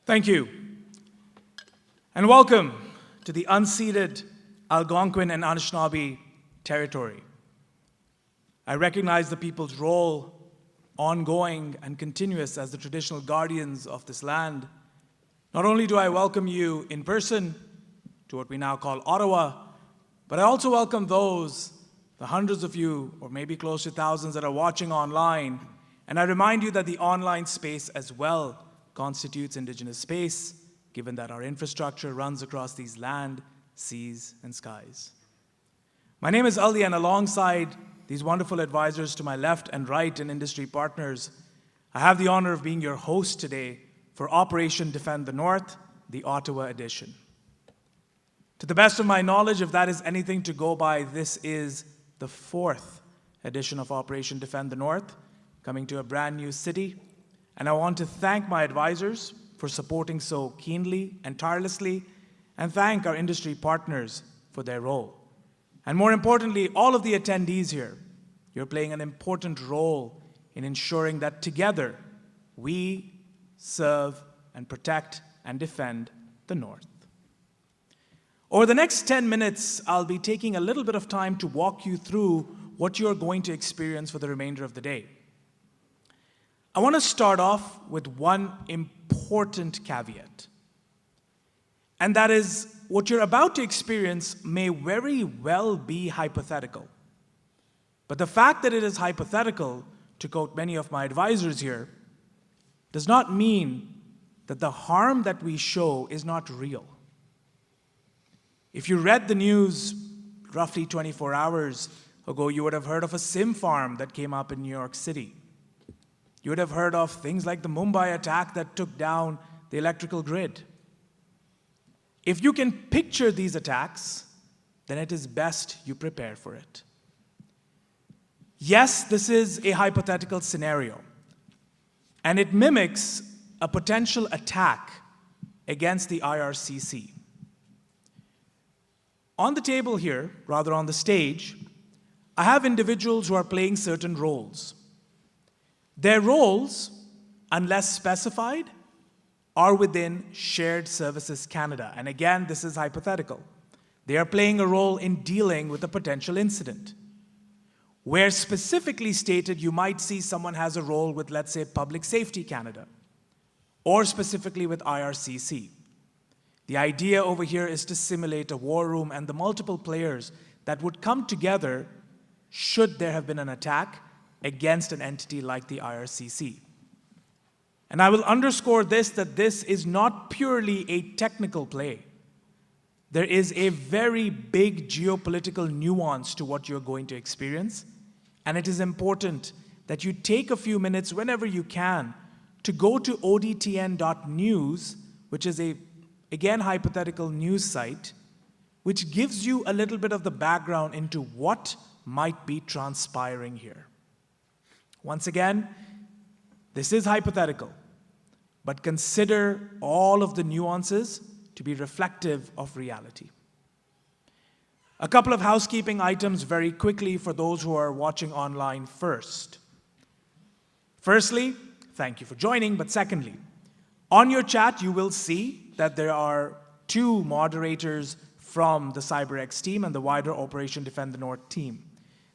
Thank you. And welcome to the unceded Algonquin and Anishinaabe territory. I recognize the people's role, ongoing and continuous, as the traditional guardians of this land. Not only do I welcome you in person to what we now call Ottawa, but I also welcome those, the hundreds of you, or maybe close to thousands that are watching online, and I remind you that the online space as well constitutes Indigenous space, given that our infrastructure runs across these land, seas, and skies. My name is Ali, and alongside these wonderful advisors to my left and right and industry partners, I have the honor of being your host today for Operation Defend the North, the Ottawa edition. To the best of my knowledge, if that is anything to go by, this is the 4th edition of Operation Defend the North, coming to a brand new city. And I want to thank my advisors for supporting so keenly and tirelessly, and thank our industry partners for their role. And more importantly, all of the attendees here, you're playing an important role in ensuring that together we serve and protect and defend the North. Over the next 10 minutes, I'll be taking a little bit of time to walk you through what you're going to experience for the remainder of the day. I want to start off with one important caveat, and that is what you're about to experience may very well be hypothetical. But the fact that it is hypothetical, to quote many of my advisors here, does not mean that the harm that we show is not real. If you read the news roughly 24 hours ago, you would have heard of a SIM farm that came up in New York City. You would have heard of things like the Mumbai attack that took down the electrical grid. If you can picture these attacks, then it is best you prepare for it. Yes, this is a hypothetical scenario, and it mimics a potential attack against the IRCC. On the table here, rather on the stage, I have individuals who are playing certain roles. Their roles, unless specified, are within Shared Services Canada. And again, this is hypothetical. They are playing a role in dealing with a potential incident. Where specifically stated, you might see someone has a role with, let's say, Public Safety Canada, or specifically with IRCC. The idea over here is to simulate a war room and the multiple players that would come together should there have been an attack against an entity like the IRCC. And I will underscore this, that this is not purely a technical play. There is a very big geopolitical nuance to what you're going to experience, and it is important that you take a few minutes whenever you can to go to ODTN.news, which is a, again, hypothetical news site, which gives you a little bit of the background into what might be transpiring here. Once again, this is hypothetical, but consider all of the nuances to be reflective of reality. A couple of housekeeping items very quickly for those who are watching online first. Firstly, thank you for joining, but secondly, on your chat you will see that there are 2 moderators from the CyberX team and the wider Operation Defend the North team.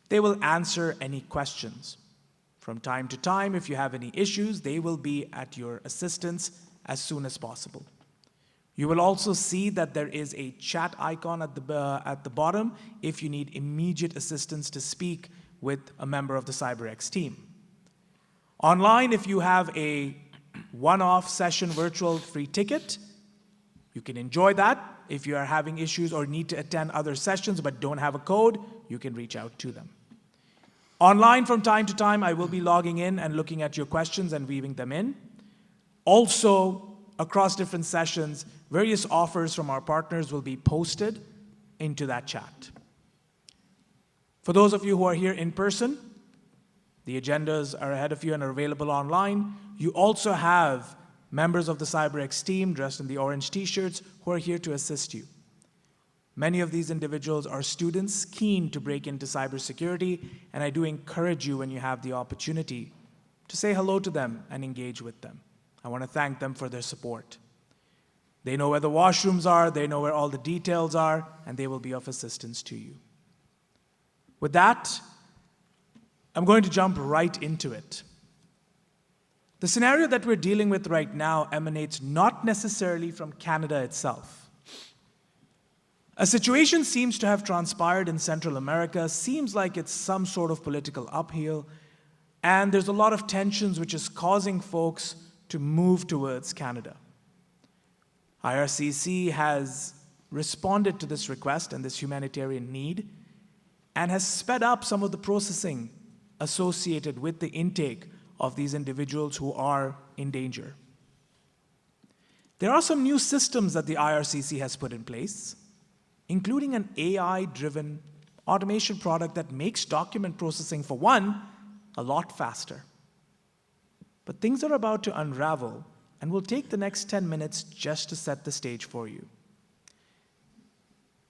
They will answer any questions. From time to time, if you have any issues, they will be at your assistance as soon as possible. You will also see that there is a chat icon at the bottom if you need immediate assistance to speak with a member of the CyberX team. Online, if you have a one-off session virtual free ticket, you can enjoy that. If you are having issues or need to attend other sessions but don't have a code, you can reach out to them. Online, from time to time, I will be logging in and looking at your questions and weaving them in. Also, across different sessions, various offers from our partners will be posted into that chat. For those of you who are here in person, the agendas are ahead of you and are available online. You also have members of the CyberX team dressed in the orange t-shirts who are here to assist you. Many of these individuals are students keen to break into cybersecurity, and I do encourage you when you have the opportunity to say hello to them and engage with them. I want to thank them for their support. They know where the washrooms are, they know where all the details are, and they will be of assistance to you. With that, I'm going to jump right into it. The scenario that we're dealing with right now emanates not necessarily from Canada itself. A situation seems to have transpired in Central America, seems like it's some sort of political upheaval, and there's a lot of tensions which is causing folks to move towards Canada. IRCC has responded to this request and this humanitarian need and has sped up some of the processing associated with the intake of these individuals who are in danger. There are some new systems that the IRCC has put in place, including an AI-driven automation product that makes document processing, for one, a lot faster. But things are about to unravel, and we'll take the next 10 minutes just to set the stage for you.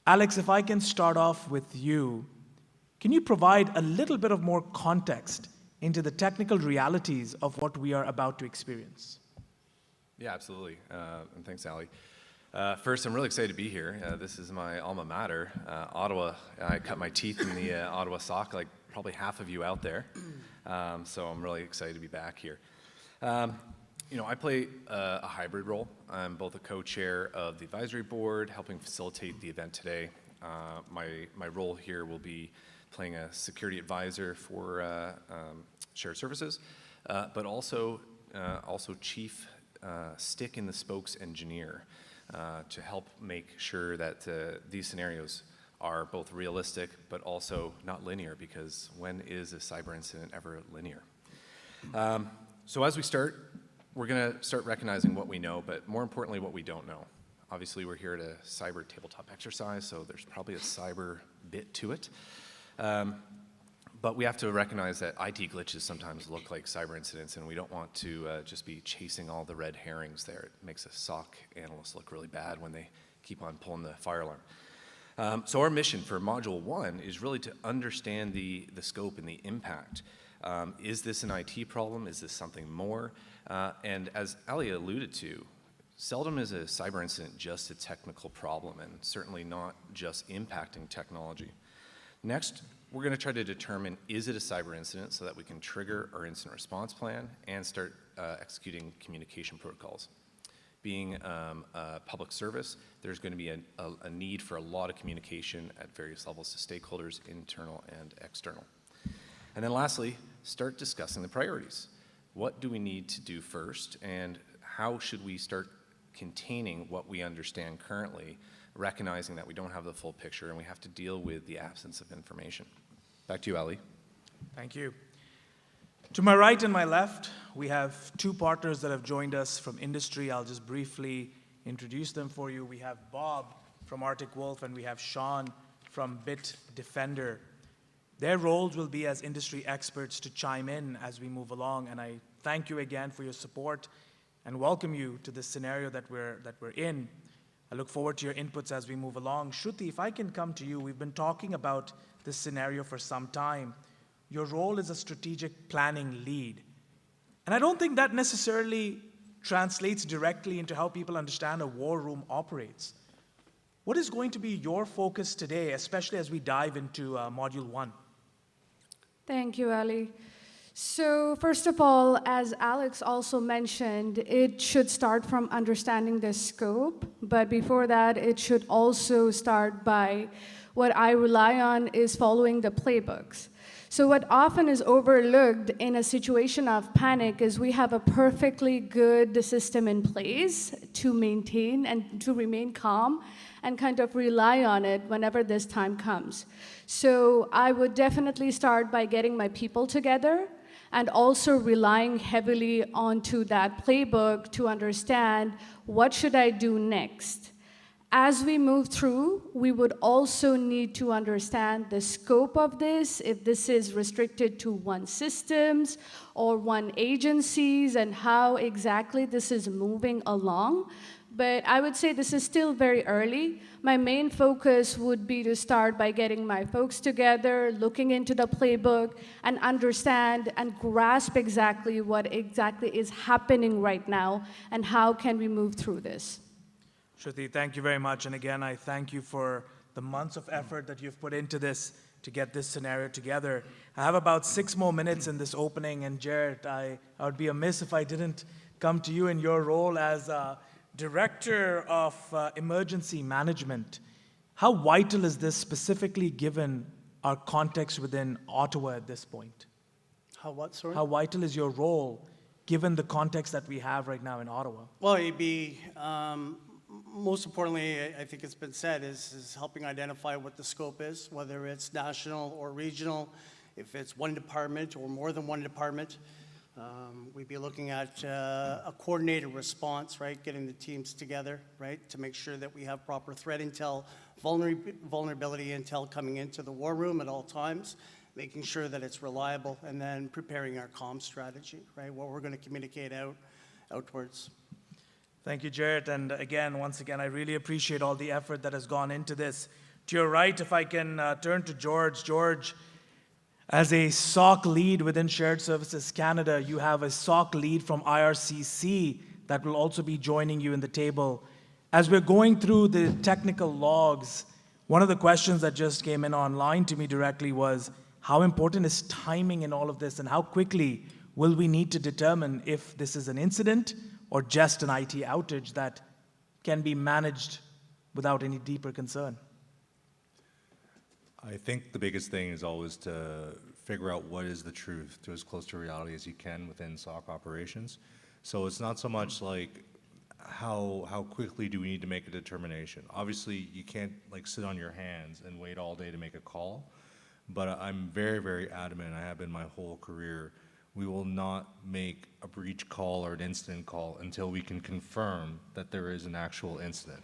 Alex, if I can start off with you, can you provide a little bit of more context into the technical realities of what we are about to experience? Yeah, absolutely. And thanks, Ali. First, I'm really excited to be here. This is my alma mater, Ottawa. I cut my teeth in the Ottawa sock, like probably half of you out there. So I'm really excited to be back here. I play a hybrid role. I'm both a co-chair of the advisory board, helping facilitate the event today. My role here will be playing a security advisor for shared services, but also chief stick in the spokes engineer to help make sure that these scenarios are both realistic but also not linear, because when is a cyber incident ever linear? So as we start, we're going to start recognizing what we know, but more importantly, what we don't know. Obviously, we're here at a cyber tabletop exercise, so there's probably a cyber bit to it. But we have to recognize that IT glitches sometimes look like cyber incidents, and we don't want to just be chasing all the red herrings there. It makes a SOC analyst look really bad when they keep on pulling the fire alarm. So our mission for Module 1 is really to understand the scope and the impact. Is this an IT problem? Is this something more? And as Ali alluded to, seldom is a cyber incident just a technical problem, and certainly not just impacting technology. Next, we're going to try to determine, is it a cyber incident, so that we can trigger our incident response plan and start executing communication protocols. Being a public service, there's going to be a need for a lot of communication at various levels to stakeholders, internal and external. And then lastly, start discussing the priorities. What do we need to do first, and how should we start containing what we understand currently, recognizing that we don't have the full picture and we have to deal with the absence of information. Back to you, Ali. Thank you. To my right and my left, we have two partners that have joined us from industry. I'll just briefly introduce them for you. We have Bob from Arctic Wolf, and we have Sean from Bitdefender. Their roles will be as industry experts to chime in as we move along, and I thank you again for your support and welcome you to this scenario that we're in. I look forward to your inputs as we move along. Shruti, if I can come to you, we've been talking about this scenario for some time. Your role is a strategic planning lead. And I don't think that necessarily translates directly into how people understand a war room operates. What is going to be your focus today, especially as we dive into Module 1? Thank you, Ali. So first of all, as Alex also mentioned, it should start from understanding the scope, but before that, it should also start by what I rely on is following the playbooks. So what often is overlooked in a situation of panic is we have a perfectly good system in place to maintain and to remain calm and kind of rely on it whenever this time comes. So I would definitely start by getting my people together and also relying heavily onto that playbook to understand what should I do next. As we move through, we would also need to understand the scope of this, if this is restricted to one systems or one agencies, and how exactly this is moving along. But I would say this is still very early. My main focus would be to start by getting my folks together, looking into the playbook, and understand and grasp exactly what exactly is happening right now, and how can we move through this. Shruti, thank you very much. And again, I thank you for the months of effort that you've put into this to get this scenario together. I have about 6 more minutes in this opening, and Jarrett, I would be amiss if I didn't come to you in your role as Director of Emergency Management. How vital is this specifically given our context within Ottawa at this point? How what, sorry? How vital is your role given the context that we have right now in Ottawa? Well, it'd be, most importantly, I think it's been said, is helping identify what the scope is, whether it's national or regional, if it's one department or more than one department. We'd be looking at a coordinated response, right? Getting the teams together, right? To make sure that we have proper threat intel, vulnerability intel coming into the war room at all times, making sure that it's reliable, and then preparing our comm strategy, right? What we're going to communicate outwards. Thank you, Jarrett. And again, once again, I really appreciate all the effort that has gone into this. To your right, if I can turn to George. George, as a SOC lead within Shared Services Canada, you have a SOC lead from IRCC that will also be joining you in the table. As we're going through the technical logs, one of the questions that just came in online to me directly was, how important is timing in all of this, and how quickly will we need to determine if this is an incident or just an IT outage that can be managed without any deeper concern? I think the biggest thing is always to figure out what is the truth to as close to reality as you can within SOC operations. So it's not so much like how quickly do we need to make a determination. Obviously, you can't like sit on your hands and wait all day to make a call, but I'm very, very adamant, I have been my whole career, we will not make a breach call or an incident call until we can confirm that there is an actual incident.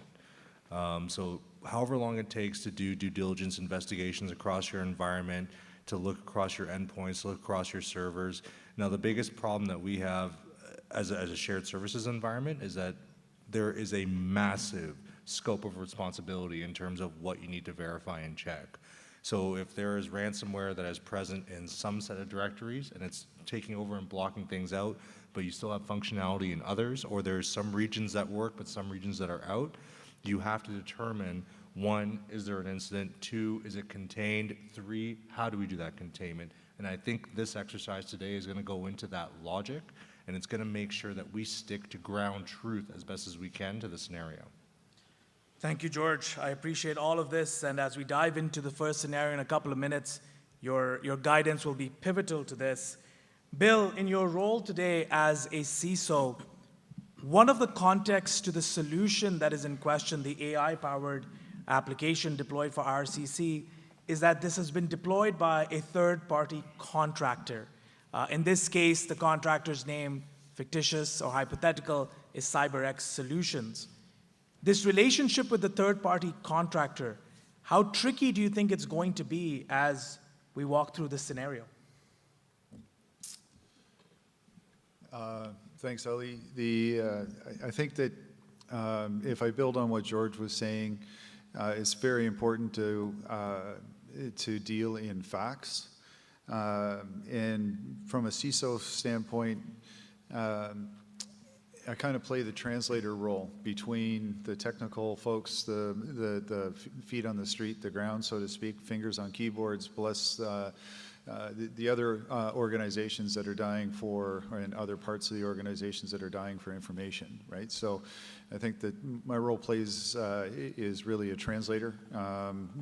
So however long it takes to do due diligence investigations across your environment, to look across your endpoints, to look across your servers. Now, the biggest problem that we have as a shared services environment is that there is a massive scope of responsibility in terms of what you need to verify and check. So if there is ransomware that is present in some set of directories and it's taking over and blocking things out, but you still have functionality in others, or there's some regions that work but some regions that are out, you have to determine, 1, is there an incident? 2, is it contained? 3, how do we do that containment? And I think this exercise today is going to go into that logic, and it's going to make sure that we stick to ground truth as best as we can to the scenario. Thank you, George. I appreciate all of this, and as we dive into the first scenario in a couple of minutes, your guidance will be pivotal to this. Bill, in your role today as a CISO, one of the contexts to the solution that is in question, the AI-powered application deployed for RCC, is that this has been deployed by a third-party contractor. In this case, the contractor's name, fictitious or hypothetical, is CyberX Solutions. This relationship with the third-party contractor, how tricky do you think it's going to be as we walk through this scenario? Thanks, Ali. I think that if I build on what George was saying, it's very important to deal in facts. And from a CISO standpoint, I kind of play the translator role between the technical folks, the feet on the street, the ground, so to speak, fingers on keyboards, plus the other organizations that are dying for, and other parts of the organizations that are dying for information, right? So I think that my role is really a translator,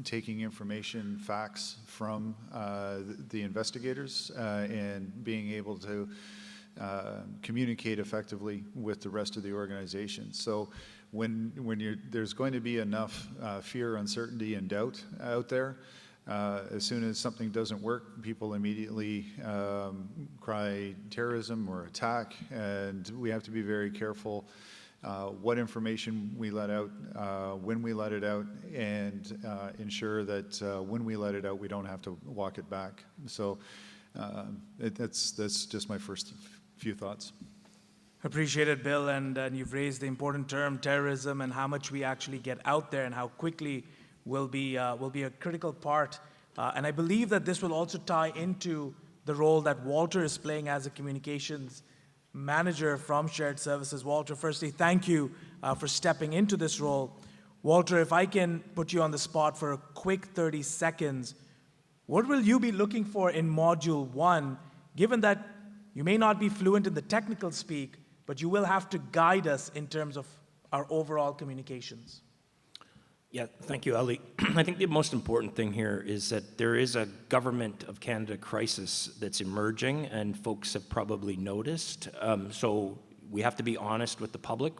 taking information, facts from the investigators and being able to communicate effectively with the rest of the organization. So when there's going to be enough fear, uncertainty, and doubt out there, as soon as something doesn't work, people immediately cry terrorism or attack, and we have to be very careful what information we let out, when we let it out, and ensure that when we let it out, we don't have to walk it back. So that's just my first few thoughts. Appreciate it, Bill, and you've raised the important term, terrorism, and how much we actually get out there and how quickly will be a critical part. And I believe that this will also tie into the role that Walter is playing as a communications Manager from Shared Services. Walter, firstly, thank you for stepping into this role. Walter, if I can put you on the spot for a quick 30 seconds, what will you be looking for in Module 1, given that you may not be fluent in the technical speak, but you will have to guide us in terms of our overall communications? Yeah, thank you, Ali. I think the most important thing here is that there is a Government of Canada crisis that's emerging, and folks have probably noticed. So we have to be honest with the public,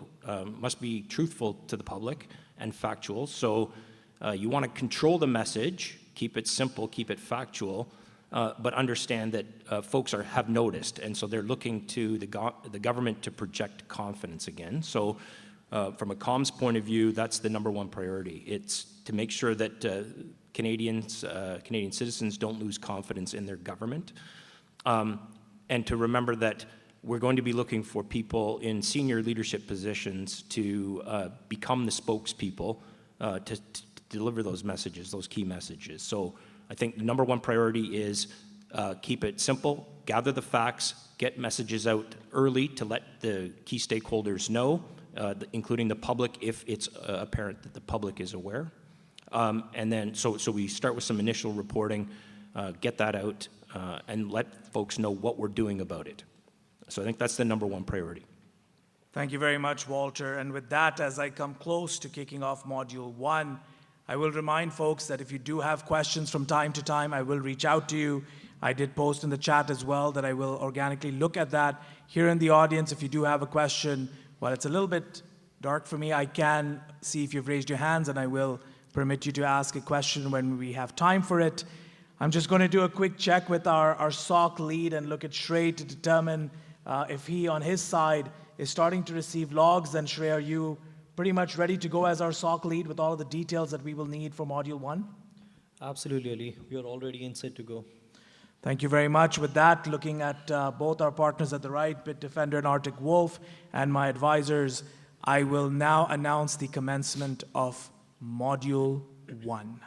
must be truthful to the public and factual. So you want to control the message, keep it simple, keep it factual, but understand that folks have noticed, and so they're looking to the government to project confidence again. So from a comms point of view, that's the number one priority. It's to make sure that Canadian citizens don't lose confidence in their government, and to remember that we're going to be looking for people in senior leadership positions to become the spokespeople to deliver those messages, those key messages. So I think the number one priority is keep it simple, gather the facts, get messages out early to let the key stakeholders know, including the public if it's apparent that the public is aware. And then, so we start with some initial reporting, get that out, and let folks know what we're doing about it. So I think that's the number one priority. Thank you very much, Walter. And with that, as I come close to kicking off Module 1, I will remind folks that if you do have questions from time to time, I will reach out to you. I did post in the chat as well that I will organically look at that. Here in the audience, if you do have a question, while it's a little bit dark for me, I can see if you've raised your hands, and I will permit you to ask a question when we have time for it. I'm just going to do a quick check with our SOC lead and look at Shrey to determine if he, on his side, is starting to receive logs. Then Shrey, are you pretty much ready to go as our SOC lead with all of the details that we will need for Module 1? Absolutely, Ali. We are already in set to go. Thank you very much. With that, looking at both our partners at the right, Bitdefender and Arctic Wolf, and my advisors, I will now announce the commencement of Module 1.